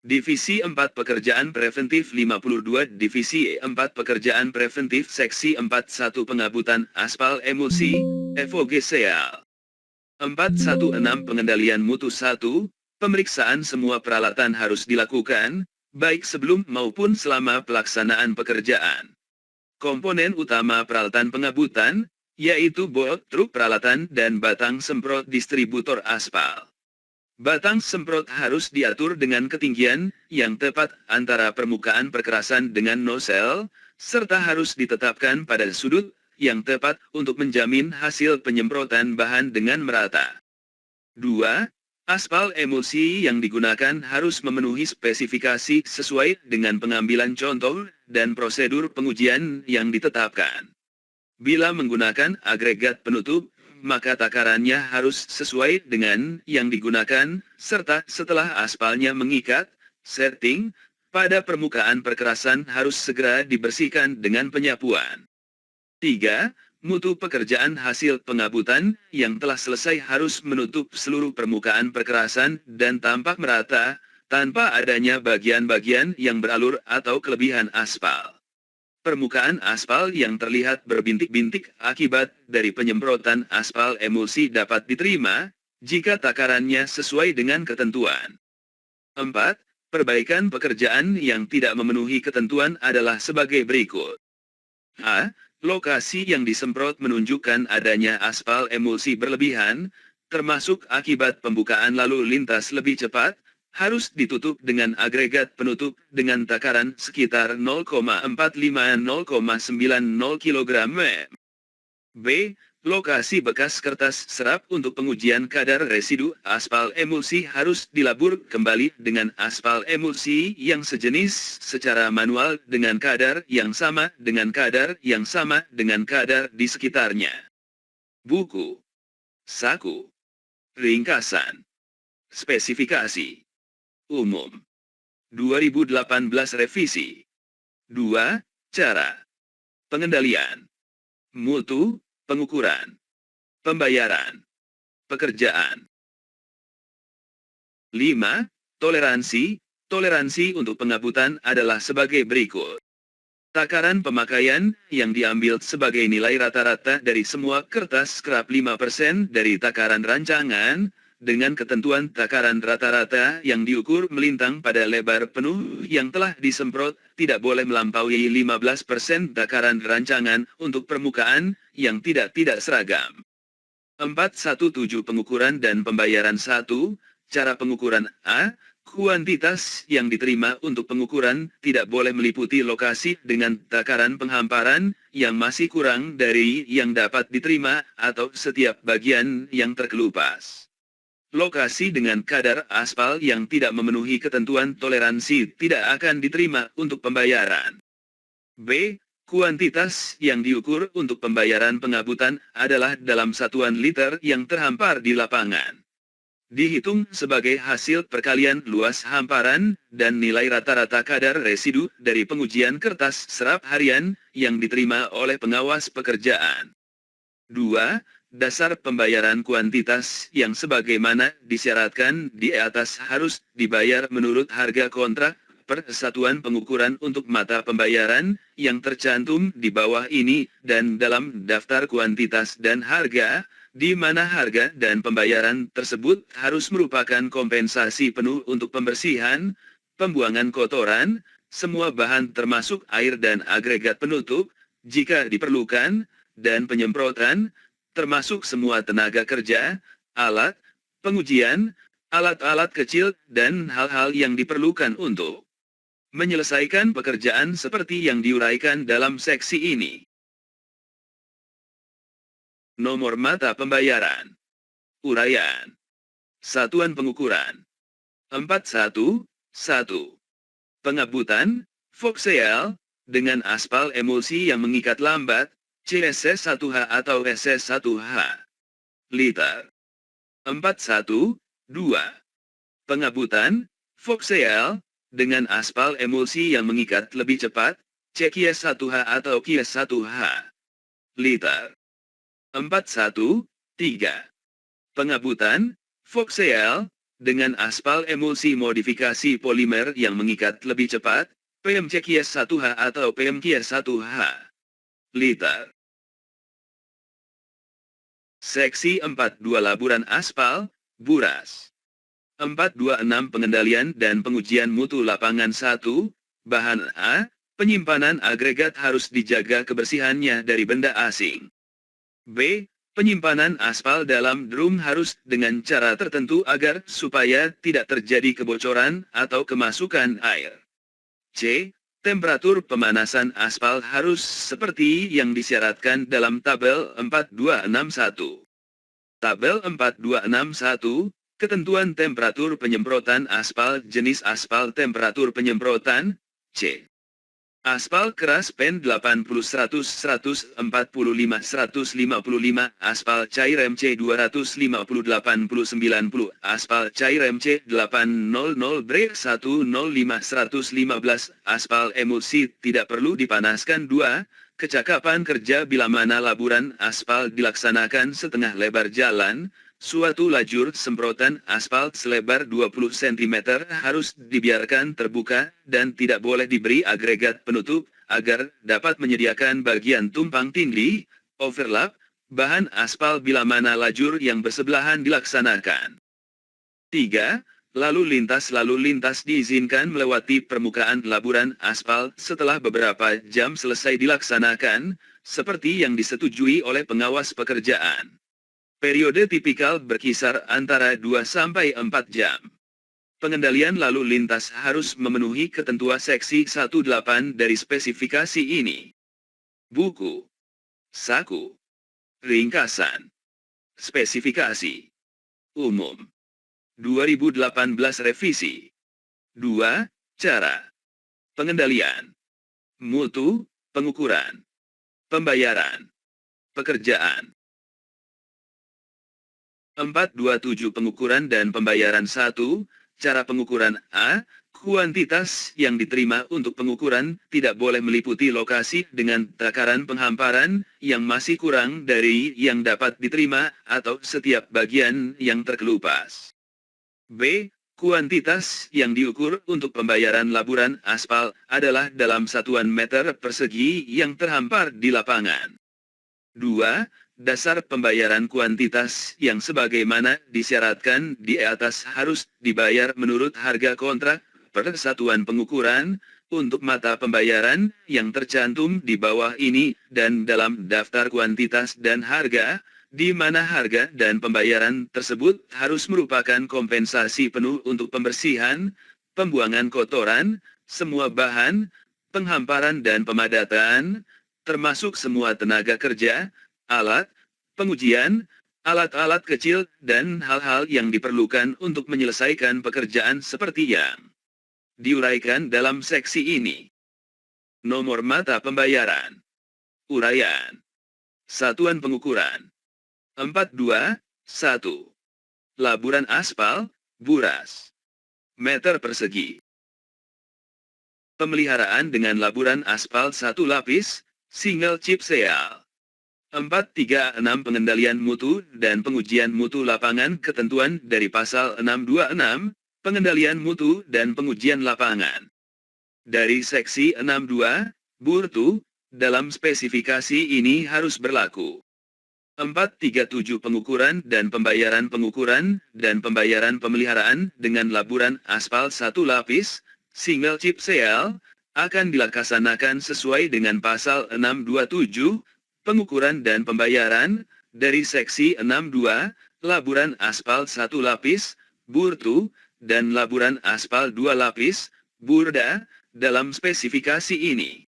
Divisi 4 Pekerjaan Preventif 52 Divisi 4 Pekerjaan Preventif Seksi 41 Pengabutan Aspal Emulsi, FOGCL. 416 Pengendalian Mutu 1, pemeriksaan semua peralatan harus dilakukan, baik sebelum maupun selama pelaksanaan pekerjaan. Komponen utama peralatan pengabutan, yaitu bolt truk peralatan dan batang semprot distributor aspal. Batang semprot harus diatur dengan ketinggian yang tepat antara permukaan perkerasan dengan nozzle, serta harus ditetapkan pada sudut yang tepat untuk menjamin hasil penyemprotan bahan dengan merata. 2. Aspal emulsi yang digunakan harus memenuhi spesifikasi sesuai dengan pengambilan contoh dan prosedur pengujian yang ditetapkan. Bila menggunakan agregat penutup, maka takarannya harus sesuai dengan yang digunakan, serta setelah aspalnya mengikat, setting, pada permukaan perkerasan harus segera dibersihkan dengan penyapuan. 3. Mutu pekerjaan hasil pengabutan yang telah selesai harus menutup seluruh permukaan perkerasan dan tampak merata, tanpa adanya bagian-bagian yang beralur atau kelebihan aspal. Permukaan aspal yang terlihat berbintik-bintik akibat dari penyemprotan aspal emulsi dapat diterima, jika takarannya sesuai dengan ketentuan. 4. Perbaikan pekerjaan yang tidak memenuhi ketentuan adalah sebagai berikut. A. Lokasi yang disemprot menunjukkan adanya aspal emulsi berlebihan, termasuk akibat pembukaan lalu lintas lebih cepat, harus ditutup dengan agregat penutup dengan takaran sekitar 0,45-0,90 kg. B. Lokasi bekas kertas serap untuk pengujian kadar residu aspal emulsi harus dilabur kembali dengan aspal emulsi yang sejenis secara manual dengan kadar yang sama dengan kadar di sekitarnya. Buku, saku, ringkasan, spesifikasi umum 2018 revisi. 2. Cara pengendalian mutu, pengukuran, pembayaran, pekerjaan. 5. Toleransi. Toleransi untuk pengabutan adalah sebagai berikut. Takaran pemakaian yang diambil sebagai nilai rata-rata dari semua kertas scrap 5% dari takaran rancangan, dengan ketentuan takaran rata-rata yang diukur melintang pada lebar penuh yang telah disemprot, tidak boleh melampaui 15% takaran rancangan untuk permukaan yang tidak seragam. 417 Pengukuran dan pembayaran 1. Cara pengukuran A. Kuantitas yang diterima untuk pengukuran tidak boleh meliputi lokasi dengan takaran penghamparan yang masih kurang dari yang dapat diterima atau setiap bagian yang terkelupas. Lokasi dengan kadar aspal yang tidak memenuhi ketentuan toleransi tidak akan diterima untuk pembayaran. B. Kuantitas yang diukur untuk pembayaran pengabutan adalah dalam satuan liter yang terhampar di lapangan. Dihitung sebagai hasil perkalian luas hamparan dan nilai rata-rata kadar residu dari pengujian kertas serap harian yang diterima oleh pengawas pekerjaan. 2. Dasar pembayaran kuantitas yang sebagaimana disyaratkan di atas harus dibayar menurut harga kontrak per satuan pengukuran untuk mata pembayaran yang tercantum di bawah ini dan dalam daftar kuantitas dan harga, di mana harga dan pembayaran tersebut harus merupakan kompensasi penuh untuk pembersihan, pembuangan kotoran, semua bahan termasuk air dan agregat penutup, jika diperlukan, dan penyemprotan, termasuk semua tenaga kerja, alat, pengujian, alat-alat kecil, dan hal-hal yang diperlukan untuk menyelesaikan pekerjaan seperti yang diuraikan dalam seksi ini. Nomor mata pembayaran. Uraian. Satuan pengukuran. 411. Pengabutan, FOGCL, dengan aspal emulsi yang mengikat lambat, CS1H atau SS1H. Liter. 412. Pengabutan, FOGCL, dengan aspal emulsi yang mengikat lebih cepat, CQS1H atau QS1H. Liter. 413. Pengabutan, FOGCL, Dengan aspal emulsi modifikasi polimer yang mengikat lebih cepat, PMCQS1H atau PMQS1H. Liter. Seksi 42 laburan aspal, Buras. 426 Pengendalian dan pengujian mutu lapangan 1, bahan A, penyimpanan agregat harus dijaga kebersihannya dari benda asing. B. Penyimpanan aspal dalam drum harus dengan cara tertentu agar supaya tidak terjadi kebocoran atau kemasukan air. C. Temperatur pemanasan aspal harus seperti yang disyaratkan dalam tabel 4261. Tabel 4261, ketentuan temperatur penyemprotan aspal jenis aspal temperatur penyemprotan, C. Aspal keras PEN 80 100 145 155, aspal cair MC 250 80 90, aspal cair MC 800 break 105 115, aspal emulsi tidak perlu dipanaskan 2, kecakapan kerja bila mana laburan aspal dilaksanakan setengah lebar jalan. Suatu lajur semprotan aspal selebar 20 cm harus dibiarkan terbuka dan tidak boleh diberi agregat penutup agar dapat menyediakan bagian tumpang tindih, overlap, bahan aspal bila mana lajur yang bersebelahan dilaksanakan. 3. Lalu lintas diizinkan melewati permukaan laburan aspal setelah beberapa jam selesai dilaksanakan, seperti yang disetujui oleh pengawas pekerjaan. Periode tipikal berkisar antara 2-4 jam. Pengendalian lalu lintas harus memenuhi ketentuan seksi 18 dari spesifikasi ini. Buku. Saku. Ringkasan. Spesifikasi. Umum. 2018 revisi. 2. Cara. Pengendalian. Mutu, pengukuran. Pembayaran. Pekerjaan. 427 Pengukuran dan pembayaran 1, cara pengukuran A, kuantitas yang diterima untuk pengukuran tidak boleh meliputi lokasi dengan takaran penghamparan yang masih kurang dari yang dapat diterima atau setiap bagian yang terkelupas. B. Kuantitas yang diukur untuk pembayaran laburan aspal adalah dalam satuan meter persegi yang terhampar di lapangan. 2. Dasar pembayaran kuantitas yang sebagaimana disyaratkan di atas harus dibayar menurut harga kontrak per satuan pengukuran untuk mata pembayaran yang tercantum di bawah ini dan dalam daftar kuantitas dan harga, di mana harga dan pembayaran tersebut harus merupakan kompensasi penuh untuk pembersihan, pembuangan kotoran, semua bahan, penghamparan dan pemadatan, termasuk semua tenaga kerja, alat, pengujian, alat-alat kecil, dan hal-hal yang diperlukan untuk menyelesaikan pekerjaan seperti yang diuraikan dalam seksi ini. Nomor mata pembayaran. Uraian. Satuan pengukuran. 421. Laburan aspal, Buras. Meter persegi. Pemeliharaan dengan laburan aspal satu lapis, single chip seal. 436 Pengendalian mutu dan pengujian mutu lapangan ketentuan dari pasal 626, pengendalian mutu dan pengujian lapangan. Dari seksi 62, Burtu, dalam spesifikasi ini harus berlaku. 437 Pengukuran dan pembayaran pemeliharaan dengan laburan aspal satu lapis, single chip seal, akan dilaksanakan sesuai dengan pasal 627, Pengukuran dan pembayaran, dari seksi 62, laburan aspal satu lapis, Burtu, dan laburan aspal dua lapis, Burda, dalam spesifikasi ini.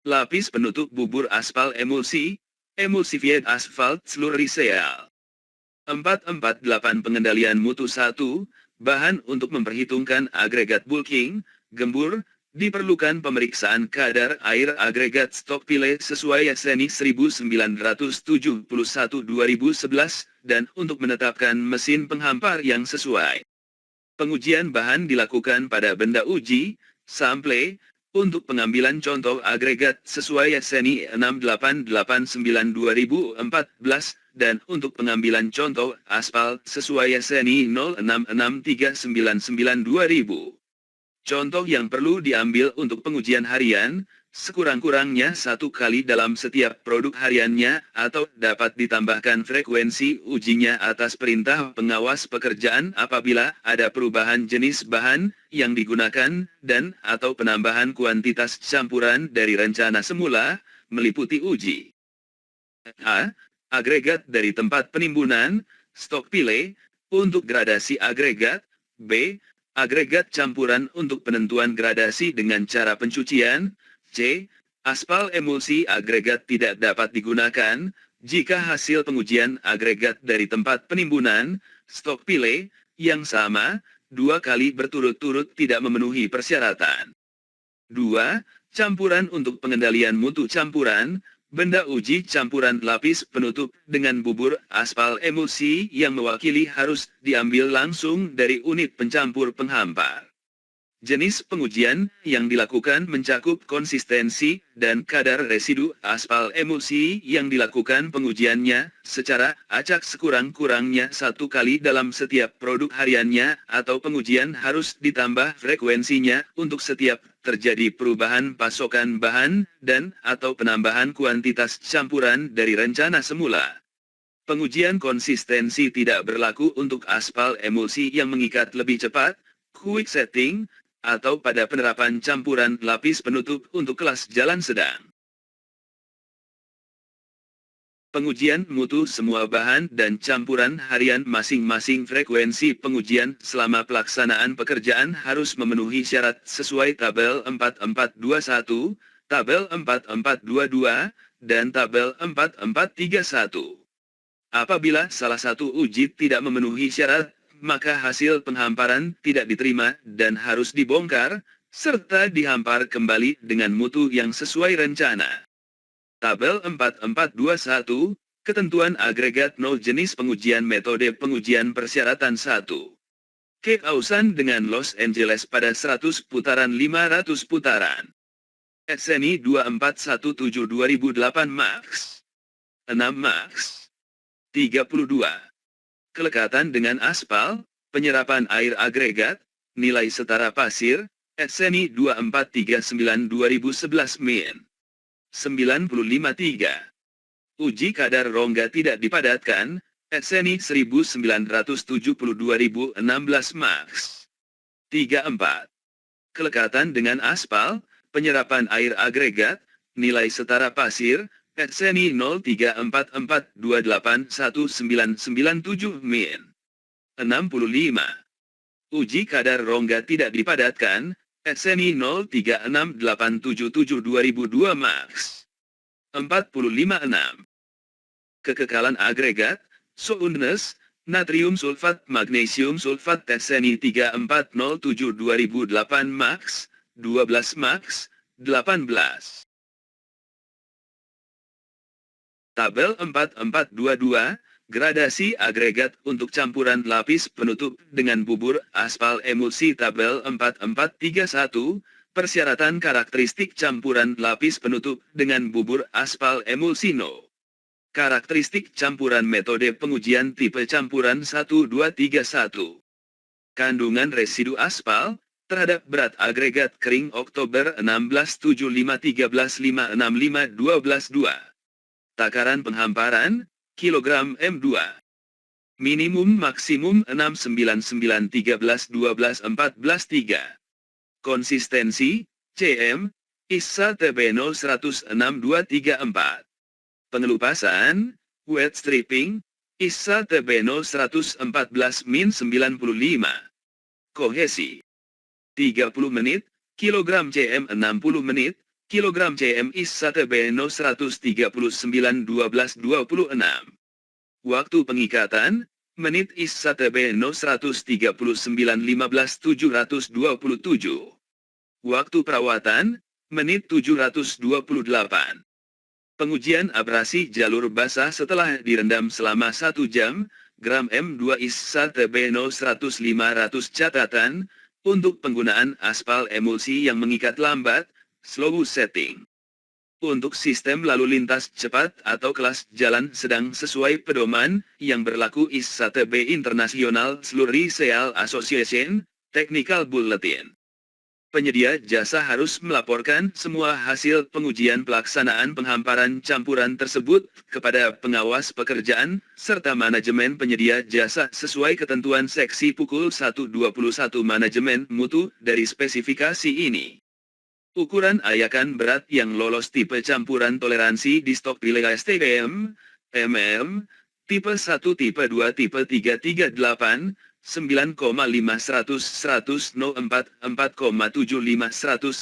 Lapis penutup bubur aspal emulsi, Emulsified Asphalt Slurry Seal. 448 Pengendalian mutu 1, bahan untuk memperhitungkan agregat bulking, gembur, diperlukan pemeriksaan kadar air agregat stok pile sesuai SNI 1971-2011 dan untuk menetapkan mesin penghampar yang sesuai. Pengujian bahan dilakukan pada benda uji, sample, Untuk pengambilan contoh agregat sesuai SNI 68892-2014, dan untuk pengambilan contoh aspal sesuai SNI 066399-2000. Contoh yang perlu diambil untuk pengujian harian, sekurang-kurangnya 1 kali dalam setiap produk hariannya, atau dapat ditambahkan frekuensi ujinya atas perintah pengawas pekerjaan apabila ada perubahan jenis bahan yang digunakan dan atau penambahan kuantitas campuran dari rencana semula, meliputi uji A. Agregat dari tempat penimbunan, stok pile, untuk gradasi agregat. B. Agregat campuran untuk penentuan gradasi dengan cara pencucian. C. Aspal emulsi agregat tidak dapat digunakan jika hasil pengujian agregat dari tempat penimbunan, stok pile, yang sama, 2 kali berturut-turut tidak memenuhi persyaratan. 2. Campuran untuk pengendalian mutu campuran, benda uji campuran lapis penutup dengan bubur aspal emulsi yang mewakili harus diambil langsung dari unit pencampur penghampar. Jenis pengujian yang dilakukan mencakup konsistensi dan kadar residu aspal emulsi yang dilakukan pengujiannya secara acak sekurang-kurangnya 1 kali dalam setiap produk hariannya, atau pengujian harus ditambah frekuensinya untuk setiap terjadi perubahan pasokan bahan dan atau penambahan kuantitas campuran dari rencana semula. Pengujian konsistensi tidak berlaku untuk aspal emulsi yang mengikat lebih cepat, quick setting, atau pada penerapan campuran lapis penutup untuk kelas jalan sedang. Pengujian mutu semua bahan dan campuran harian masing-masing frekuensi pengujian selama pelaksanaan pekerjaan harus memenuhi syarat sesuai tabel 4421, tabel 4422, dan tabel 4431. Apabila salah satu uji tidak memenuhi syarat, maka hasil penghamparan tidak diterima dan harus dibongkar, serta dihampar kembali dengan mutu yang sesuai rencana. Tabel 4421, Ketentuan Agregat 0 Jenis Pengujian Metode Pengujian Persyaratan 1. Keausan dengan Los Angeles pada 100 putaran 500 putaran. SNI 2417 2008 Max. 6 Max. 32. Kelekatan dengan aspal, penyerapan air agregat, nilai setara pasir, SNI 2439 2011 Min. 95.3. Uji kadar rongga tidak dipadatkan, SNI 1970 2016 Max. 34. Kelekatan dengan aspal, penyerapan air agregat, nilai setara pasir, SNI 0344281997 Min. 65. Uji kadar rongga tidak dipadatkan, SNI 036877 2002 Max. 45.6. Kekekalan agregat, soundness, natrium sulfat magnesium sulfat SNI 3407 2008 Max, 12 Max, 18. Tabel 4422, gradasi agregat untuk campuran lapis penutup dengan bubur aspal emulsi. Tabel 4431, persyaratan karakteristik campuran lapis penutup dengan bubur aspal emulsi. No. Karakteristik campuran metode pengujian tipe campuran 1231. Kandungan residu aspal terhadap berat agregat kering Oktober 1675 13.565 12.2. Takaran penghamparan, kilogram M2. Minimum maksimum 699 13 12 14 3. Konsistensi, cm, ISA TB 016234. Pengelupasan, wet stripping, ISA TB 0114 min 95. Kohesi, 30 menit, kilogram cm 60 menit, kilogram cm ISA TB 139 12 26. Waktu pengikatan, menit ISA TB 139 15 727. Waktu perawatan, menit 728. Pengujian abrasi jalur basah setelah direndam selama 1 jam, gram M2 ISA TB 100 500. Catatan, untuk penggunaan aspal emulsi yang mengikat lambat, slow setting. Untuk sistem lalu lintas cepat atau kelas jalan sedang sesuai pedoman yang berlaku IS-1B International Slurry Seal Association, Technical Bulletin. Penyedia jasa harus melaporkan semua hasil pengujian pelaksanaan penghamparan campuran tersebut kepada pengawas pekerjaan, serta manajemen penyedia jasa sesuai ketentuan seksi pukul 121 manajemen mutu dari spesifikasi ini. Ukuran ayakan berat yang lolos tipe campuran toleransi di stok wilayah STM, tipe 1, tipe 2, tipe 3, 38, 9,5 100 no 4, 4,75 190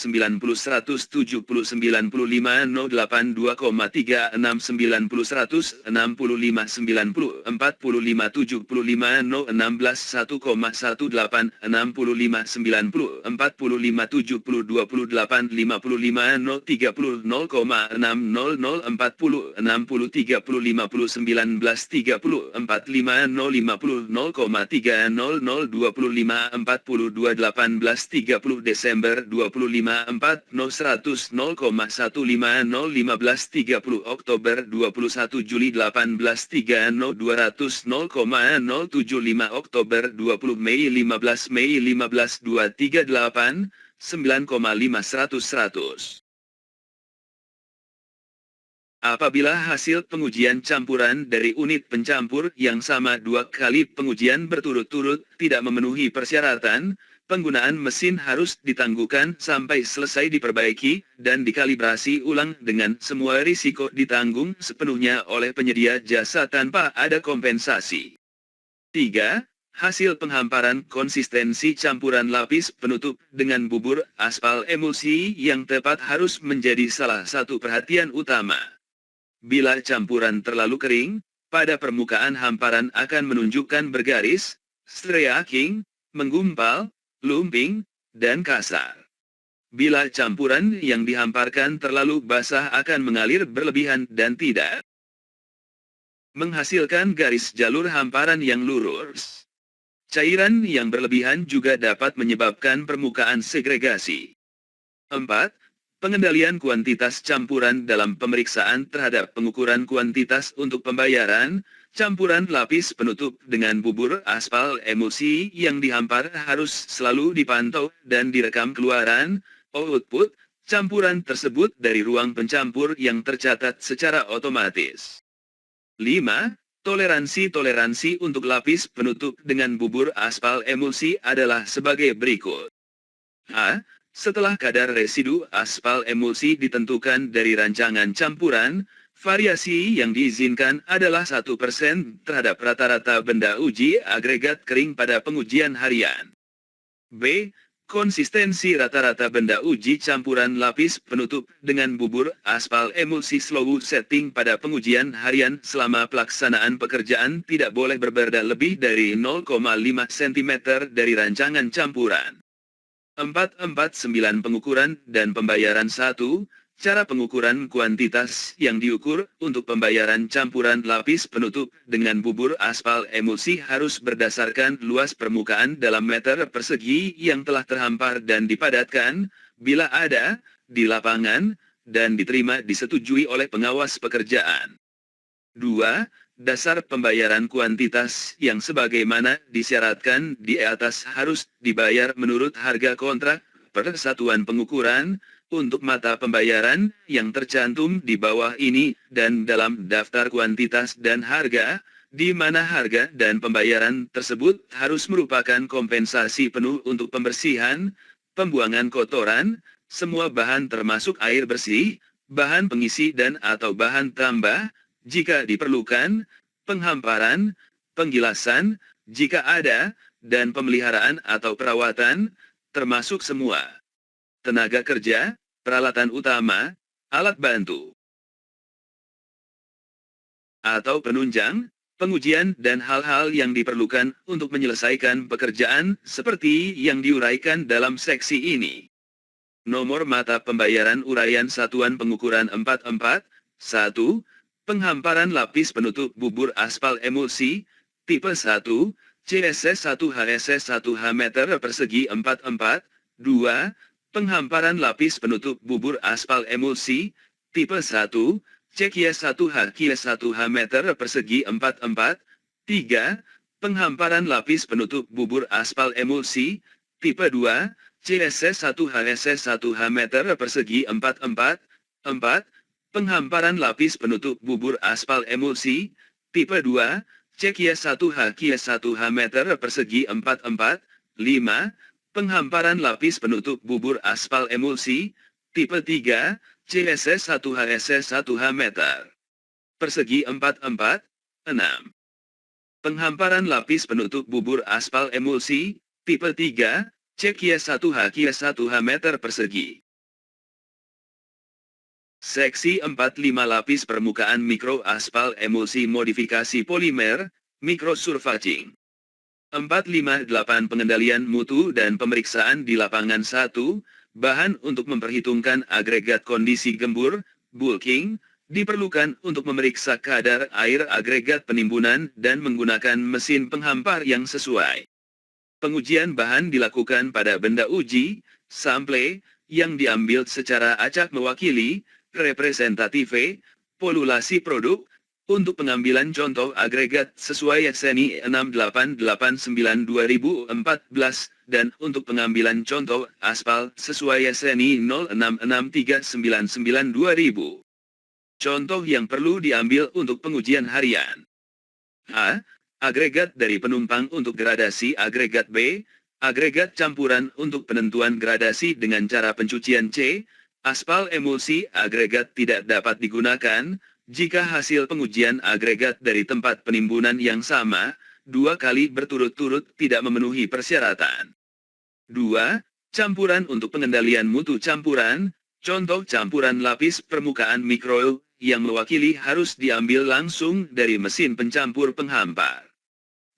170 95 no 8 2,36 90 165 90 45 75 no 16 1,18 65 90 45 72 28 55 no 30 0,60 40 60 30 50 19 30 45 no 50 0,3 0025 42 18 30 Desember 25 4 no 100 0,15 015 30 Oktober 21 Juli 18 3 no 200 0,075 Oktober 20 Mei 15 Mei 15 238 9,5 100 Apabila hasil pengujian campuran dari unit pencampur yang sama 2 kali pengujian berturut-turut tidak memenuhi persyaratan, penggunaan mesin harus ditangguhkan sampai selesai diperbaiki dan dikalibrasi ulang dengan semua risiko ditanggung sepenuhnya oleh penyedia jasa tanpa ada kompensasi. 3. Hasil penghamparan konsistensi campuran lapis penutup dengan bubur aspal emulsi yang tepat harus menjadi salah satu perhatian utama. Bila campuran terlalu kering, pada permukaan hamparan akan menunjukkan bergaris, striaking, menggumpal, lumping, dan kasar. Bila campuran yang dihamparkan terlalu basah akan mengalir berlebihan dan tidak menghasilkan garis jalur hamparan yang lurus. Cairan yang berlebihan juga dapat menyebabkan permukaan segregasi. 4. Pengendalian kuantitas campuran dalam pemeriksaan terhadap pengukuran kuantitas untuk pembayaran, campuran lapis penutup dengan bubur aspal emulsi yang dihampar harus selalu dipantau dan direkam keluaran, output, campuran tersebut dari ruang pencampur yang tercatat secara otomatis. 5. Toleransi untuk lapis penutup dengan bubur aspal emulsi adalah sebagai berikut. A. Setelah kadar residu aspal emulsi ditentukan dari rancangan campuran, variasi yang diizinkan adalah 1% terhadap rata-rata benda uji agregat kering pada pengujian harian. B. Konsistensi rata-rata benda uji campuran lapis penutup dengan bubur aspal emulsi slow setting pada pengujian harian selama pelaksanaan pekerjaan tidak boleh berbeda lebih dari 0,5 cm dari rancangan campuran. 449 Pengukuran dan pembayaran 1. Cara pengukuran kuantitas yang diukur untuk pembayaran campuran lapis penutup dengan bubur aspal emulsi harus berdasarkan luas permukaan dalam meter persegi yang telah terhampar dan dipadatkan, bila ada, di lapangan, dan diterima disetujui oleh pengawas pekerjaan. 2. Dasar pembayaran kuantitas yang sebagaimana disyaratkan di atas harus dibayar menurut harga kontrak per satuan pengukuran untuk mata pembayaran yang tercantum di bawah ini dan dalam daftar kuantitas dan harga, di mana harga dan pembayaran tersebut harus merupakan kompensasi penuh untuk pembersihan, pembuangan kotoran, semua bahan termasuk air bersih, bahan pengisi dan atau bahan tambah, jika diperlukan, penghamparan, penggilasan, jika ada, dan pemeliharaan atau perawatan, termasuk semua. Tenaga kerja, peralatan utama, alat bantu, atau penunjang, pengujian dan hal-hal yang diperlukan untuk menyelesaikan pekerjaan seperti yang diuraikan dalam seksi ini. Nomor mata pembayaran uraian satuan pengukuran 44, 1. Penghamparan lapis penutup bubur aspal emulsi, tipe 1, CSS 1 HSS 1 H meter persegi 44, 2. Penghamparan lapis penutup bubur aspal emulsi, tipe 1, CQ1H Q1H meter persegi 44. 3. Penghamparan lapis penutup bubur aspal emulsi, tipe 2, CSS1H SS1H meter persegi 44. 4. Penghamparan lapis penutup bubur aspal emulsi, tipe 2, CQ1H Q1H meter persegi 44. 5. Penghamparan lapis penutup bubur aspal emulsi, tipe 3, CSS1H SS1H meter persegi 44. 6. Penghamparan lapis penutup bubur aspal emulsi, tipe 3, CQ1H Q1H meter persegi. Seksi 45 lapis permukaan mikro aspal emulsi modifikasi polimer, mikrosurfacing. 458 pengendalian mutu dan pemeriksaan di lapangan 1, bahan untuk memperhitungkan agregat kondisi gembur, bulking, diperlukan untuk memeriksa kadar air agregat penimbunan dan menggunakan mesin penghampar yang sesuai. Pengujian bahan dilakukan pada benda uji, sample, yang diambil secara acak mewakili, representative, polulasi produk, untuk pengambilan contoh agregat sesuai SNI 6889/2014, dan untuk pengambilan contoh aspal sesuai SNI 066399/2000. Contoh yang perlu diambil untuk pengujian harian. A. Agregat dari penumpang untuk gradasi agregat B, agregat campuran untuk penentuan gradasi dengan cara pencucian C, aspal emulsi agregat tidak dapat digunakan, jika hasil pengujian agregat dari tempat penimbunan yang sama, 2 kali berturut-turut tidak memenuhi persyaratan. 2. Campuran untuk pengendalian mutu campuran, contoh campuran lapis permukaan mikro, yang mewakili harus diambil langsung dari mesin pencampur penghampar.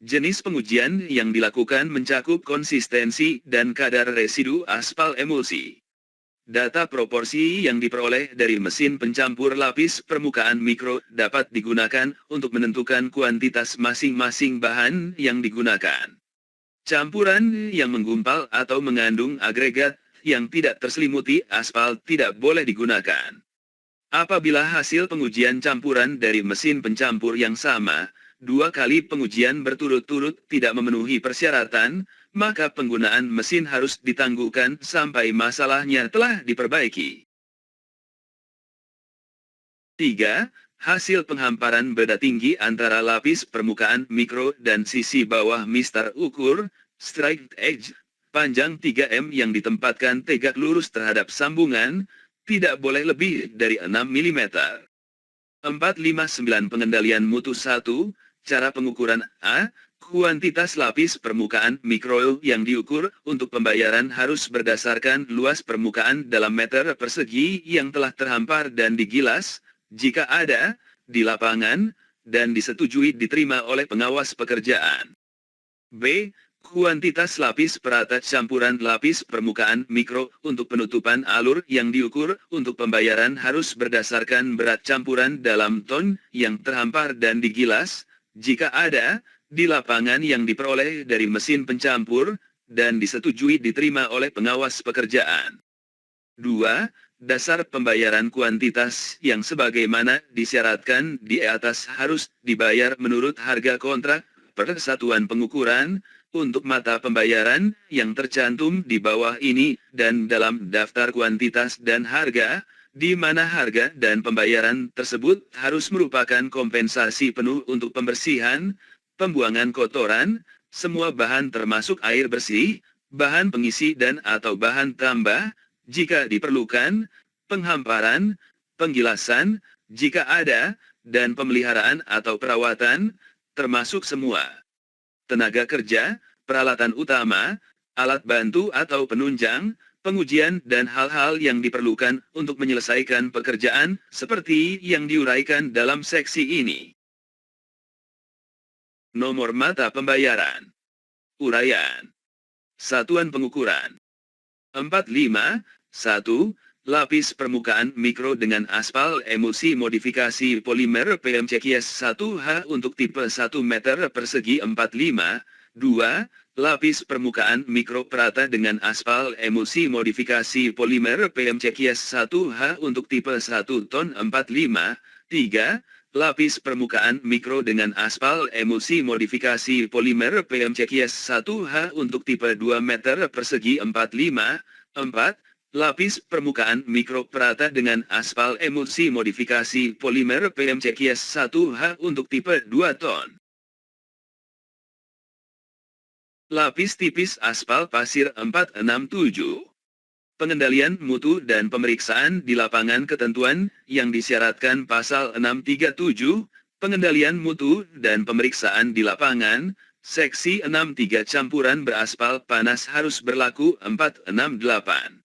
Jenis pengujian yang dilakukan mencakup konsistensi dan kadar residu aspal emulsi. Data proporsi yang diperoleh dari mesin pencampur lapis permukaan mikro dapat digunakan untuk menentukan kuantitas masing-masing bahan yang digunakan. Campuran yang menggumpal atau mengandung agregat yang tidak terselimuti aspal tidak boleh digunakan. Apabila hasil pengujian campuran dari mesin pencampur yang sama, 2 kali pengujian berturut-turut tidak memenuhi persyaratan, maka penggunaan mesin harus ditangguhkan sampai masalahnya telah diperbaiki. 3. Hasil penghamparan beda tinggi antara lapis permukaan mikro dan sisi bawah mistar ukur, straight edge, panjang 3 m yang ditempatkan tegak lurus terhadap sambungan, tidak boleh lebih dari 6 mm. 459 pengendalian mutu 1, cara pengukuran A, kuantitas lapis permukaan mikro yang diukur untuk pembayaran harus berdasarkan luas permukaan dalam meter persegi yang telah terhampar dan digilas, jika ada, di lapangan, dan disetujui diterima oleh pengawas pekerjaan. B. Kuantitas lapis perata campuran lapis permukaan mikro untuk penutupan alur yang diukur untuk pembayaran harus berdasarkan berat campuran dalam ton yang terhampar dan digilas, jika ada, di lapangan yang diperoleh dari mesin pencampur, dan disetujui diterima oleh pengawas pekerjaan. 2. Dasar pembayaran kuantitas yang sebagaimana disyaratkan di atas harus dibayar menurut harga kontrak per satuan pengukuran, untuk mata pembayaran yang tercantum di bawah ini dan dalam daftar kuantitas dan harga, di mana harga dan pembayaran tersebut harus merupakan kompensasi penuh untuk pembersihan, pembuangan kotoran, semua bahan termasuk air bersih, bahan pengisi dan atau bahan tambah, jika diperlukan, penghamparan, penggilasan, jika ada, dan pemeliharaan atau perawatan, termasuk semua. Tenaga kerja, peralatan utama, alat bantu atau penunjang, pengujian dan hal-hal yang diperlukan untuk menyelesaikan pekerjaan seperti yang diuraikan dalam seksi ini. Nomor mata pembayaran. Uraian. Satuan pengukuran. 45. 1. Lapis permukaan mikro dengan aspal emulsi modifikasi polimer PMCQS1H untuk tipe 1 meter persegi 45, 2. Lapis permukaan mikro perata dengan aspal emulsi modifikasi polimer PMCQS 1H untuk tipe 1 ton 45. 3. Lapis permukaan mikro dengan aspal emulsi modifikasi polimer PMCQS 1H untuk tipe 2 meter persegi 45. 4. Lapis permukaan mikro perata dengan aspal emulsi modifikasi polimer PMCQS 1H untuk tipe 2 ton. Lapis tipis aspal pasir 467. Pengendalian mutu dan pemeriksaan di lapangan ketentuan yang disyaratkan pasal 637, pengendalian mutu dan pemeriksaan di lapangan, seksi 63 campuran beraspal panas harus berlaku 468.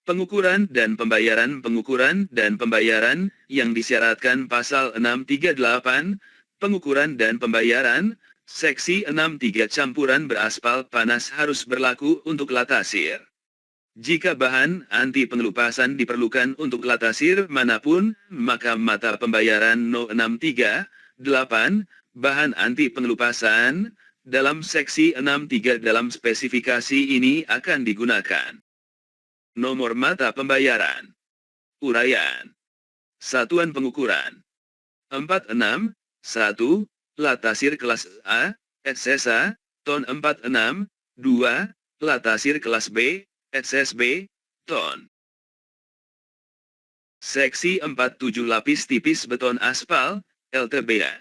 Pengukuran dan pembayaran yang disyaratkan pasal 638, pengukuran dan pembayaran, seksi 63 campuran beraspal panas harus berlaku untuk latasir. Jika bahan anti pengelupasan diperlukan untuk latasir manapun, maka mata pembayaran No 638, bahan anti pengelupasan, dalam seksi 63 dalam spesifikasi ini akan digunakan. Nomor mata pembayaran. Uraian. Satuan pengukuran. 46. 1. Latasir kelas A, SSA, ton 46. 2. Latasir kelas B, SSB, ton. Seksi 47 lapis tipis beton aspal, LTBA.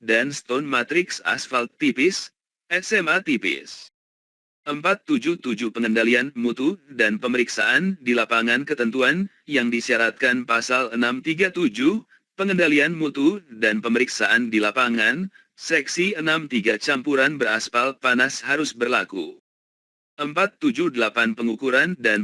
Dan stone matrix asfalt tipis, SMA tipis. 477 pengendalian mutu dan pemeriksaan di lapangan ketentuan yang disyaratkan pasal 637, pengendalian mutu dan pemeriksaan di lapangan, seksi 63 campuran beraspal panas harus berlaku. 478 pengukuran dan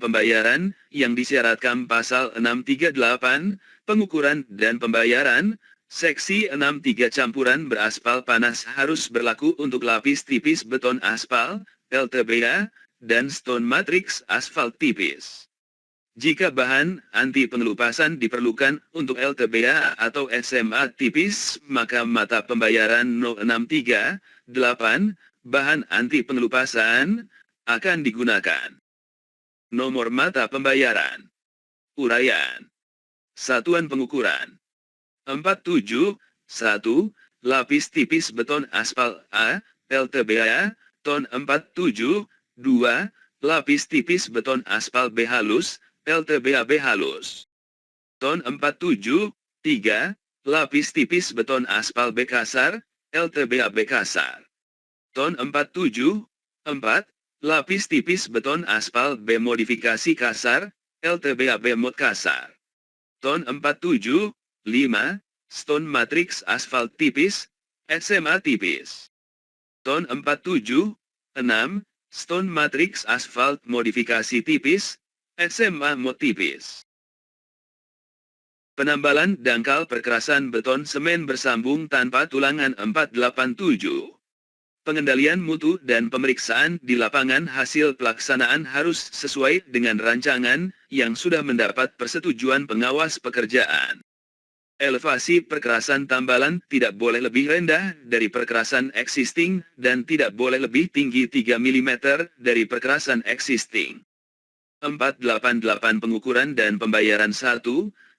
pembayaran yang disyaratkan pasal 638, pengukuran dan pembayaran, seksi 63 campuran beraspal panas harus berlaku untuk lapis tipis beton aspal, LTBA, dan stone matrix asfalt tipis. Jika bahan anti pengelupasan diperlukan untuk LTBA atau SMA tipis, maka mata pembayaran No 638, bahan anti pengelupasan, akan digunakan. Nomor mata pembayaran. Uraian. Satuan pengukuran. 47. 1. Lapis tipis beton aspal A, LTBA, ton 47. 2. Lapis tipis beton aspal B halus, LTBA B halus, ton 47. 3. Lapis tipis beton aspal B kasar, LTBA B kasar, ton 47. 4. Lapis tipis beton aspal B modifikasi kasar, LTBA B mod kasar, ton 47. 5. Stone matrix asfalt tipis, SMA tipis, ton 47. 6. Stone matrix asfalt modifikasi tipis, SMA mod tipis. Penambalan dangkal perkerasan beton semen bersambung tanpa tulangan 487. Pengendalian mutu dan pemeriksaan di lapangan hasil pelaksanaan harus sesuai dengan rancangan yang sudah mendapat persetujuan pengawas pekerjaan. Elevasi perkerasan tambalan tidak boleh lebih rendah dari perkerasan existing dan tidak boleh lebih tinggi 3 mm dari perkerasan existing. 488 Pengukuran dan pembayaran 1.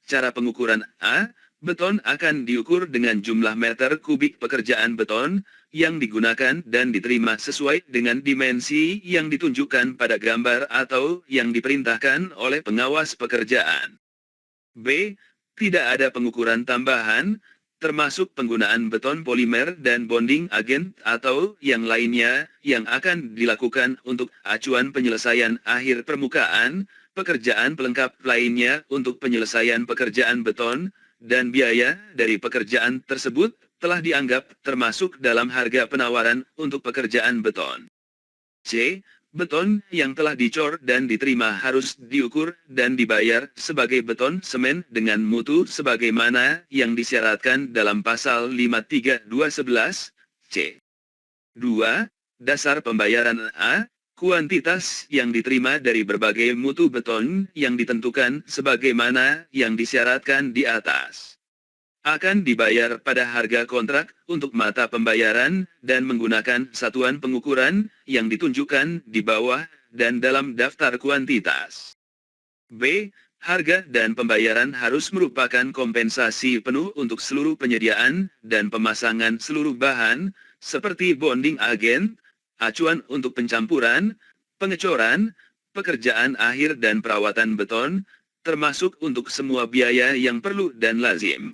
Cara pengukuran A. Beton akan diukur dengan jumlah meter kubik pekerjaan beton yang digunakan dan diterima sesuai dengan dimensi yang ditunjukkan pada gambar atau yang diperintahkan oleh pengawas pekerjaan. B. Tidak ada pengukuran tambahan, termasuk penggunaan beton polimer dan bonding agent atau yang lainnya yang akan dilakukan untuk acuan penyelesaian akhir permukaan, pekerjaan pelengkap lainnya untuk penyelesaian pekerjaan beton, dan biaya dari pekerjaan tersebut telah dianggap termasuk dalam harga penawaran untuk pekerjaan beton. C. Beton yang telah dicor dan diterima harus diukur dan dibayar sebagai beton semen dengan mutu sebagaimana yang disyaratkan dalam pasal 53211 C. 2. Dasar pembayaran A. Kuantitas yang diterima dari berbagai mutu beton yang ditentukan sebagaimana yang disyaratkan di atas. akan dibayar pada harga kontrak untuk mata pembayaran dan menggunakan satuan pengukuran yang ditunjukkan di bawah dan dalam daftar kuantitas. B. Harga dan pembayaran harus merupakan kompensasi penuh untuk seluruh penyediaan dan pemasangan seluruh bahan, seperti bonding agen, acuan untuk pencampuran, pengecoran, pekerjaan akhir dan perawatan beton, termasuk untuk semua biaya yang perlu dan lazim.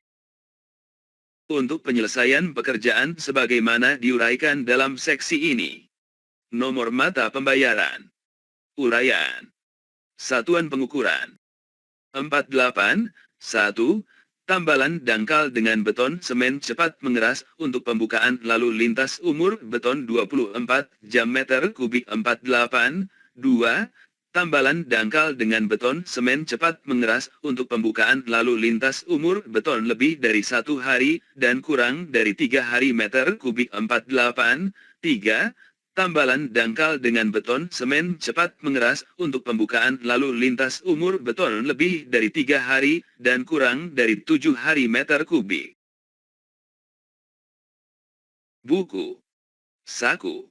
Untuk penyelesaian pekerjaan sebagaimana diuraikan dalam seksi ini. Nomor mata pembayaran. Uraian. Satuan pengukuran. 48. 1. Tambalan dangkal dengan beton semen cepat mengeras untuk pembukaan lalu lintas umur beton 24 jam meter kubik 48. 2. Tambalan dangkal dengan beton semen cepat mengeras untuk pembukaan lalu lintas umur beton lebih dari 1 hari dan kurang dari 3 hari meter kubik 48. 3. Tambalan dangkal dengan beton semen cepat mengeras untuk pembukaan lalu lintas umur beton lebih dari 3 hari dan kurang dari 7 hari meter kubik. Buku. Saku.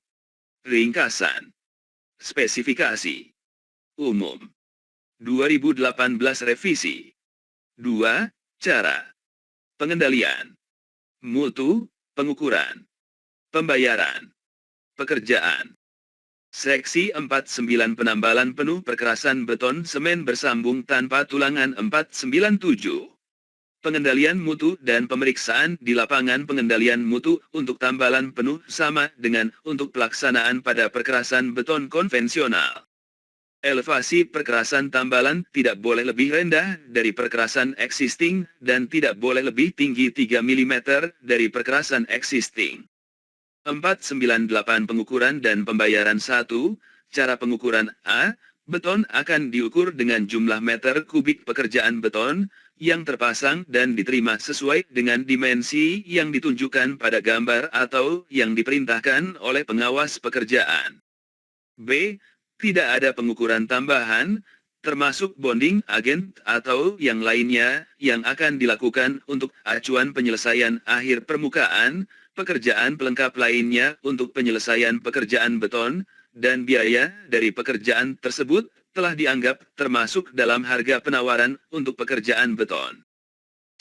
Ringkasan. Spesifikasi. Umum. 2018 revisi. 2. Cara. Pengendalian. Mutu, pengukuran. Pembayaran. Pekerjaan. Seksi 49 penambalan penuh perkerasan beton semen bersambung tanpa tulangan 497. Pengendalian mutu dan pemeriksaan di lapangan. Pengendalian mutu untuk tambalan penuh sama dengan untuk pelaksanaan pada perkerasan beton konvensional. Elevasi perkerasan tambalan tidak boleh lebih rendah dari perkerasan existing dan tidak boleh lebih tinggi 3 mm dari perkerasan existing. 498 Pengukuran dan pembayaran 1. Cara pengukuran A. Beton akan diukur dengan jumlah meter kubik pekerjaan beton yang terpasang dan diterima sesuai dengan dimensi yang ditunjukkan pada gambar atau yang diperintahkan oleh pengawas pekerjaan. B. Tidak ada pengukuran tambahan, termasuk bonding agen atau yang lainnya yang akan dilakukan untuk acuan penyelesaian akhir permukaan, pekerjaan pelengkap lainnya untuk penyelesaian pekerjaan beton, dan biaya dari pekerjaan tersebut telah dianggap termasuk dalam harga penawaran untuk pekerjaan beton.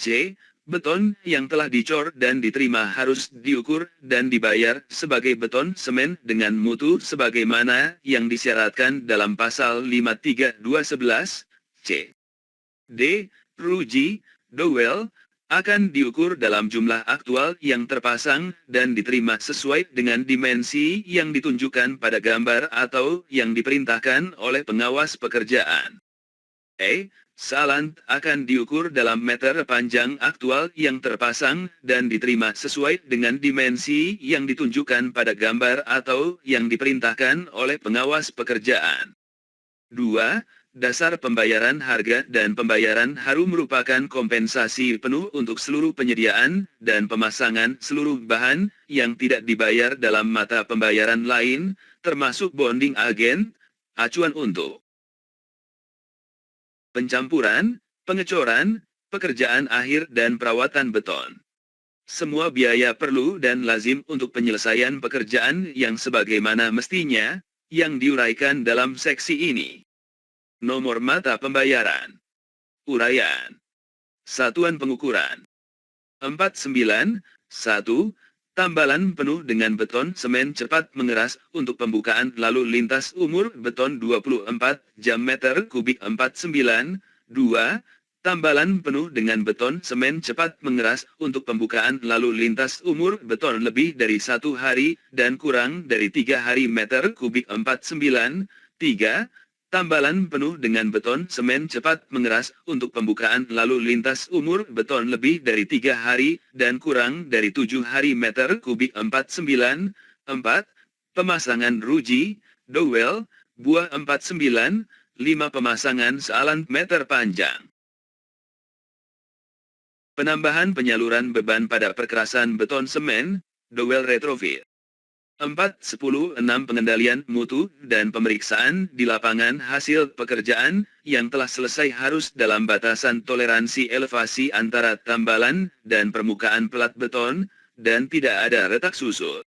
C. Beton yang telah dicor dan diterima harus diukur dan dibayar sebagai beton semen dengan mutu sebagaimana yang disyaratkan dalam pasal 53211 C. D. Ruji, dowel, akan diukur dalam jumlah aktual yang terpasang dan diterima sesuai dengan dimensi yang ditunjukkan pada gambar atau yang diperintahkan oleh pengawas pekerjaan. E. Salant akan diukur dalam meter panjang aktual yang terpasang dan diterima sesuai dengan dimensi yang ditunjukkan pada gambar atau yang diperintahkan oleh pengawas pekerjaan. 2. Dasar pembayaran harga dan pembayaran haru merupakan kompensasi penuh untuk seluruh penyediaan dan pemasangan seluruh bahan yang tidak dibayar dalam mata pembayaran lain, termasuk bonding agen, acuan untuk pencampuran, pengecoran, pekerjaan akhir dan perawatan beton. Semua biaya perlu dan lazim untuk penyelesaian pekerjaan yang sebagaimana mestinya, yang diuraikan dalam seksi ini. Nomor mata pembayaran. Uraian. Satuan pengukuran. 49. 1. Tambalan penuh dengan beton semen cepat mengeras untuk pembukaan lalu lintas umur beton 24 jam meter kubik 49. 2. Tambalan penuh dengan beton semen cepat mengeras untuk pembukaan lalu lintas umur beton lebih dari 1 hari dan kurang dari 3 hari meter kubik 49. 3. Tambalan penuh dengan beton semen cepat mengeras untuk pembukaan lalu lintas umur beton lebih dari 3 hari dan kurang dari 7 hari meter kubik 49. 4. Pemasangan ruji, dowel, buah 49, 5 pemasangan sealant meter panjang. Penambahan penyaluran beban pada perkerasan beton semen, dowel retrofit. 4.10.6 Pengendalian mutu dan pemeriksaan di lapangan hasil pekerjaan yang telah selesai harus dalam batasan toleransi elevasi antara tambalan dan permukaan pelat beton, dan tidak ada retak susul.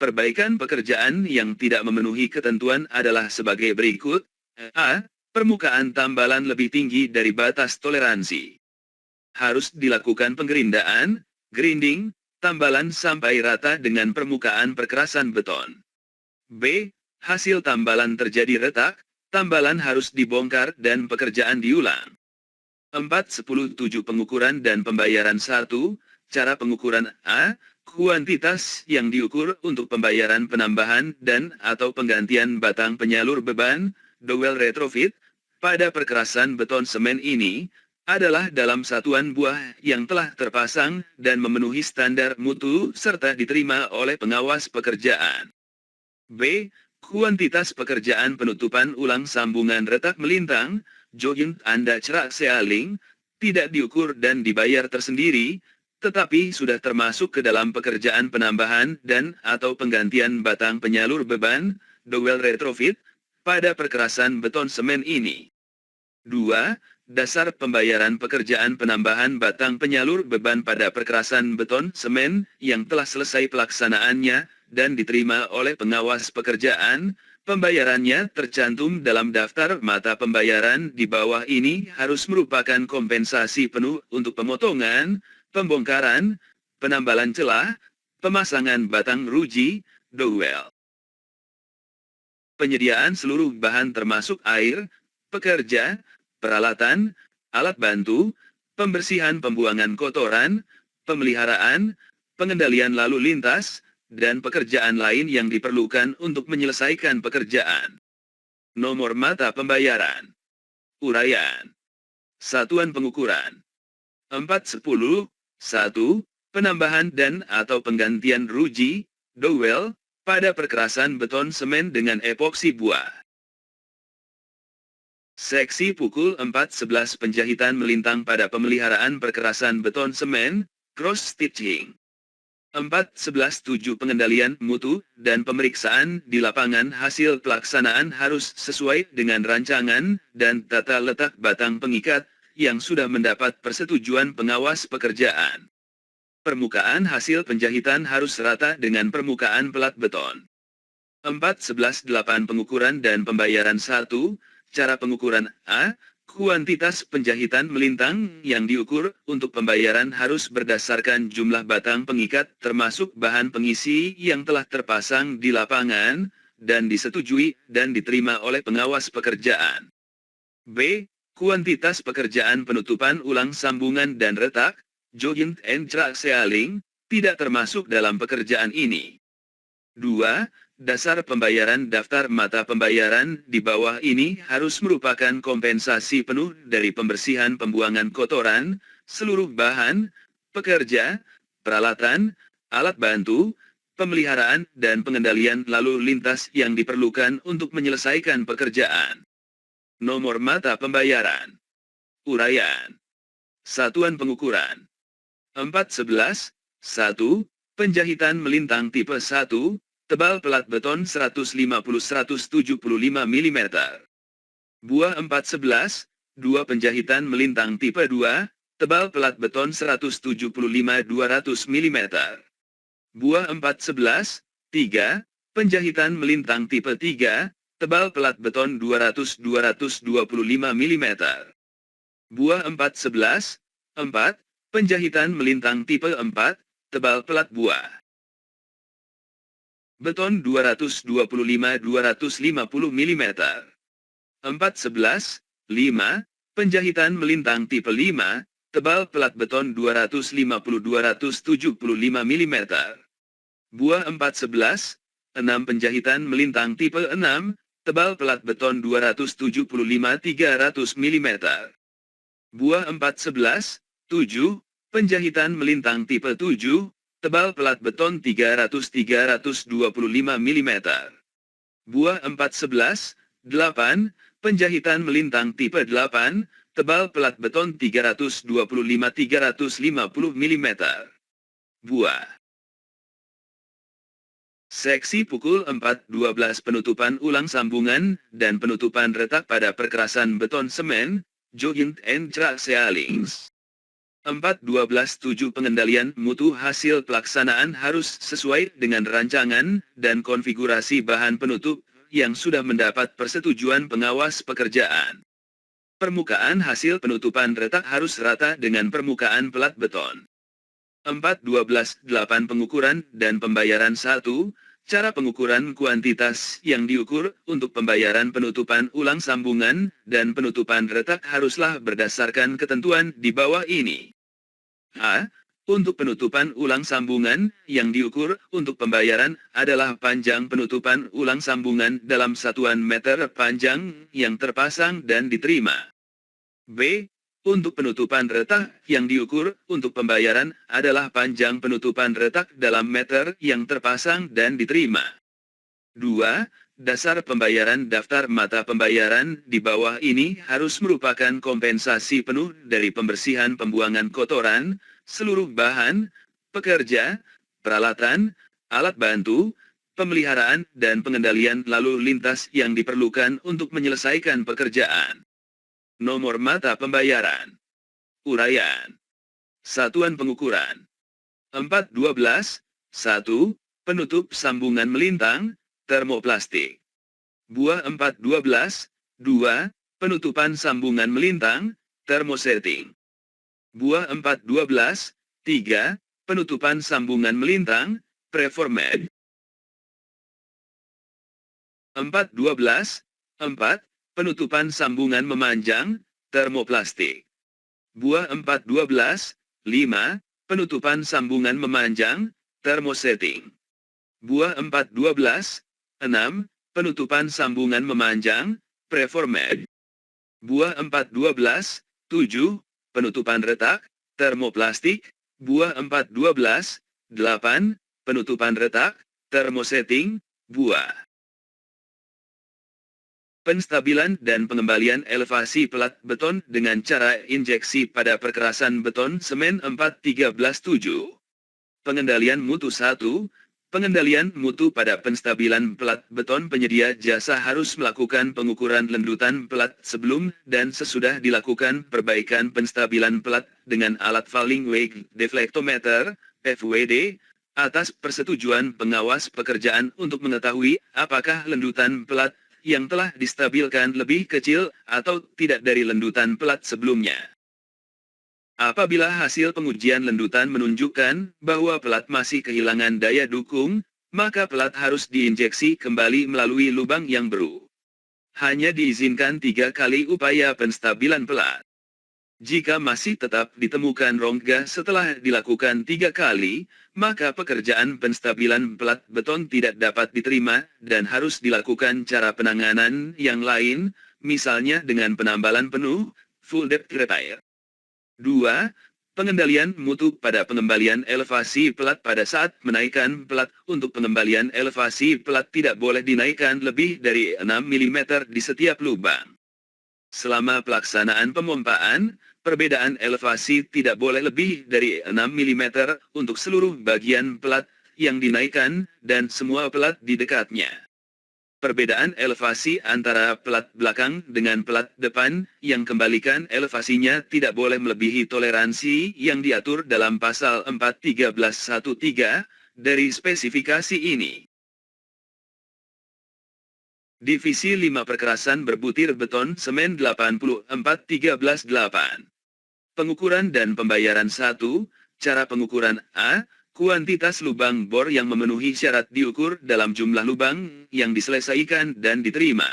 Perbaikan pekerjaan yang tidak memenuhi ketentuan adalah sebagai berikut. A. Permukaan tambalan lebih tinggi dari batas toleransi. Harus dilakukan penggerindaan, grinding, tambalan sampai rata dengan permukaan perkerasan beton. B. Hasil tambalan terjadi retak, tambalan harus dibongkar dan pekerjaan diulang. 4.10.7 Pengukuran dan pembayaran 1. Cara pengukuran A. Kuantitas yang diukur untuk pembayaran penambahan dan atau penggantian batang penyalur beban, dowel retrofit, pada perkerasan beton semen ini, adalah dalam satuan buah yang telah terpasang dan memenuhi standar mutu serta diterima oleh pengawas pekerjaan. B. Kuantitas pekerjaan penutupan ulang sambungan retak melintang, joint anda cerak sealing, tidak diukur dan dibayar tersendiri, tetapi sudah termasuk ke dalam pekerjaan penambahan dan atau penggantian batang penyalur beban, dowel retrofit, pada perkerasan beton semen ini. 2. Dasar pembayaran pekerjaan penambahan batang penyalur beban pada perkerasan beton semen yang telah selesai pelaksanaannya dan diterima oleh pengawas pekerjaan, pembayarannya tercantum dalam daftar mata pembayaran di bawah ini harus merupakan kompensasi penuh untuk pemotongan, pembongkaran, penambalan celah, pemasangan batang ruji, dowel. Penyediaan seluruh bahan termasuk air, pekerja, peralatan, alat bantu, pembersihan pembuangan kotoran, pemeliharaan, pengendalian lalu lintas, dan pekerjaan lain yang diperlukan untuk menyelesaikan pekerjaan. Nomor mata pembayaran. Uraian. Satuan pengukuran. 4.10. 1. Penambahan dan atau penggantian ruji, dowel, pada perkerasan beton semen dengan epoksi buah. Seksi pukul 4.11 Penjahitan melintang pada pemeliharaan perkerasan beton semen, cross stitching. 4.11.7 Pengendalian mutu dan pemeriksaan di lapangan hasil pelaksanaan harus sesuai dengan rancangan dan tata letak batang pengikat yang sudah mendapat persetujuan pengawas pekerjaan. Permukaan hasil penjahitan harus rata dengan permukaan pelat beton. 4.11.8 Pengukuran dan pembayaran 1. Cara pengukuran A. Kuantitas penjahitan melintang yang diukur untuk pembayaran harus berdasarkan jumlah batang pengikat termasuk bahan pengisi yang telah terpasang di lapangan, dan disetujui dan diterima oleh pengawas pekerjaan. B. Kuantitas pekerjaan penutupan ulang sambungan dan retak, joint and track sealing, tidak termasuk dalam pekerjaan ini. 2. Dasar pembayaran daftar mata pembayaran di bawah ini harus merupakan kompensasi penuh dari pembersihan pembuangan kotoran, seluruh bahan, pekerja, peralatan, alat bantu, pemeliharaan dan pengendalian lalu lintas yang diperlukan untuk menyelesaikan pekerjaan. Nomor mata pembayaran. Uraian. Satuan pengukuran. 4.11. 1. Penjahitan melintang tipe 1. Tebal pelat beton 150-175 mm. Buah 4.11, 2 penjahitan melintang tipe 2, tebal pelat beton 175-200 mm. Buah 4.11, 3, penjahitan melintang tipe 3, tebal pelat beton 200-225 mm. Buah 4.11, 4, penjahitan melintang tipe 4, tebal pelat buah beton 225-250 mm. 4.11, 5, penjahitan melintang tipe 5, tebal pelat beton 250-275 mm. Buah 4.11, 6 penjahitan melintang tipe 6, tebal pelat beton 275-300 mm. Buah 4.11, 7, penjahitan melintang tipe 7, tebal pelat beton 300-325 mm. Buah 4.11, 8, penjahitan melintang tipe 8, tebal pelat beton 325-350 mm. Buah Seksi pukul 4.12 penutupan ulang sambungan dan penutupan retak pada perkerasan beton semen, joint and track ceilings. 4.12.7 Pengendalian mutu hasil pelaksanaan harus sesuai dengan rancangan dan konfigurasi bahan penutup yang sudah mendapat persetujuan pengawas pekerjaan. Permukaan hasil penutupan retak harus rata dengan permukaan pelat beton. 4.12.8 Pengukuran dan pembayaran 1. Cara pengukuran kuantitas yang diukur untuk pembayaran penutupan ulang sambungan dan penutupan retak haruslah berdasarkan ketentuan di bawah ini. A. Untuk penutupan ulang sambungan, yang diukur untuk pembayaran adalah panjang penutupan ulang sambungan dalam satuan meter panjang yang terpasang dan diterima. B. Untuk penutupan retak, yang diukur untuk pembayaran adalah panjang penutupan retak dalam meter yang terpasang dan diterima. 2. Dasar pembayaran daftar mata pembayaran di bawah ini harus merupakan kompensasi penuh dari pembersihan pembuangan kotoran, seluruh bahan, pekerja, peralatan, alat bantu, pemeliharaan dan pengendalian lalu lintas yang diperlukan untuk menyelesaikan pekerjaan. Nomor mata pembayaran. Uraian. Satuan pengukuran. 4.12. 1. Penutup sambungan melintang, termoplastik. Buah 4.12. 2. Penutupan sambungan melintang, termosetting. Buah 4.12. 3. Penutupan sambungan melintang, preformed. 4.12. 4. Penutupan sambungan memanjang, termoplastik. Buah 4.12. 5. Penutupan sambungan memanjang, termosetting. Buah 4.12. 6. Penutupan sambungan memanjang, preformed. Buah 4.12. 7. Penutupan retak, termoplastik. Buah 4.12. 8. Penutupan retak, termosetting. Buah. Penstabilan dan pengembalian elevasi pelat beton dengan cara injeksi pada perkerasan beton semen 4.13.7. Pengendalian mutu 1. Pengendalian mutu pada penstabilan pelat beton. Penyedia jasa harus melakukan pengukuran lendutan pelat sebelum dan sesudah dilakukan perbaikan penstabilan pelat dengan alat falling weight deflectometer, FWD, atas persetujuan pengawas pekerjaan untuk mengetahui apakah lendutan pelat yang telah distabilkan lebih kecil atau tidak dari lendutan pelat sebelumnya. Apabila hasil pengujian lendutan menunjukkan bahwa pelat masih kehilangan daya dukung, maka pelat harus diinjeksi kembali melalui lubang yang baru. Hanya diizinkan 3 kali upaya penstabilan pelat. Jika masih tetap ditemukan rongga setelah dilakukan 3 kali, maka pekerjaan penstabilan pelat beton tidak dapat diterima dan harus dilakukan cara penanganan yang lain, misalnya dengan penambalan penuh, full depth repair. 2. Pengendalian mutu pada pengembalian elevasi pelat. Pada saat menaikkan pelat untuk pengembalian elevasi pelat tidak boleh dinaikkan lebih dari 6 mm di setiap lubang. Selama pelaksanaan pemompaan, perbedaan elevasi tidak boleh lebih dari 6 mm untuk seluruh bagian pelat yang dinaikkan dan semua pelat di dekatnya. Perbedaan elevasi antara pelat belakang dengan pelat depan yang kembalikan elevasinya tidak boleh melebihi toleransi yang diatur dalam pasal 4.13.1.3 dari spesifikasi ini. Divisi 5 Perkerasan berbutir beton semen 84.13.8. Pengukuran dan pembayaran 1. Cara pengukuran A. Kuantitas lubang bor yang memenuhi syarat diukur dalam jumlah lubang yang diselesaikan dan diterima.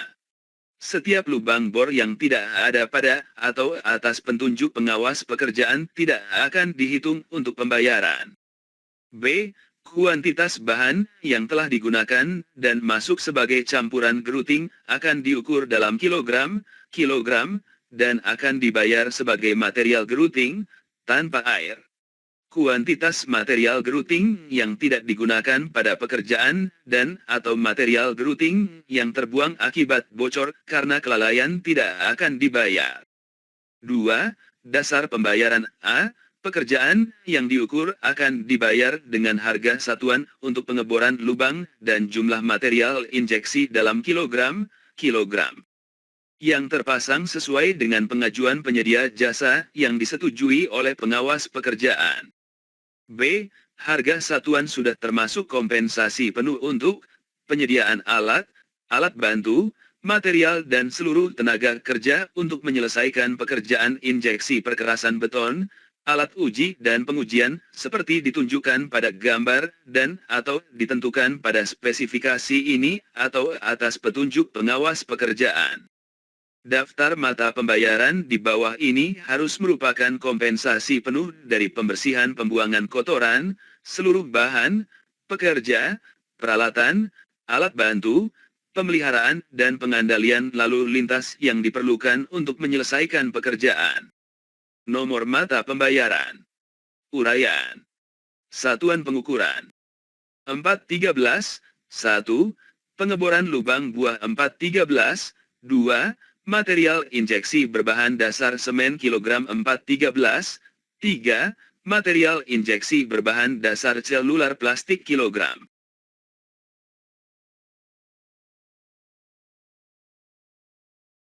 Setiap lubang bor yang tidak ada pada atau atas petunjuk pengawas pekerjaan tidak akan dihitung untuk pembayaran. B. Kuantitas bahan yang telah digunakan dan masuk sebagai campuran grouting akan diukur dalam kilogram, dan akan dibayar sebagai material grouting, tanpa air. Kuantitas material grouting yang tidak digunakan pada pekerjaan dan atau material grouting yang terbuang akibat bocor karena kelalaian tidak akan dibayar. 2. Dasar pembayaran A. Pekerjaan yang diukur akan dibayar dengan harga satuan untuk pengeboran lubang dan jumlah material injeksi dalam kilogram, yang terpasang sesuai dengan pengajuan penyedia jasa yang disetujui oleh pengawas pekerjaan. B. Harga satuan sudah termasuk kompensasi penuh untuk penyediaan alat, alat bantu, material dan seluruh tenaga kerja untuk menyelesaikan pekerjaan injeksi perkerasan beton, alat uji dan pengujian seperti ditunjukkan pada gambar dan atau ditentukan pada spesifikasi ini atau atas petunjuk pengawas pekerjaan. Daftar mata pembayaran di bawah ini harus merupakan kompensasi penuh dari pembersihan pembuangan kotoran, seluruh bahan, pekerja, peralatan, alat bantu, pemeliharaan dan pengandalian lalu lintas yang diperlukan untuk menyelesaikan pekerjaan. Nomor mata pembayaran. Uraian. Satuan pengukuran. 413, 1. Pengeboran lubang buah 413, 2. Material injeksi berbahan dasar semen kilogram 413, 3. Material injeksi berbahan dasar selular plastik kilogram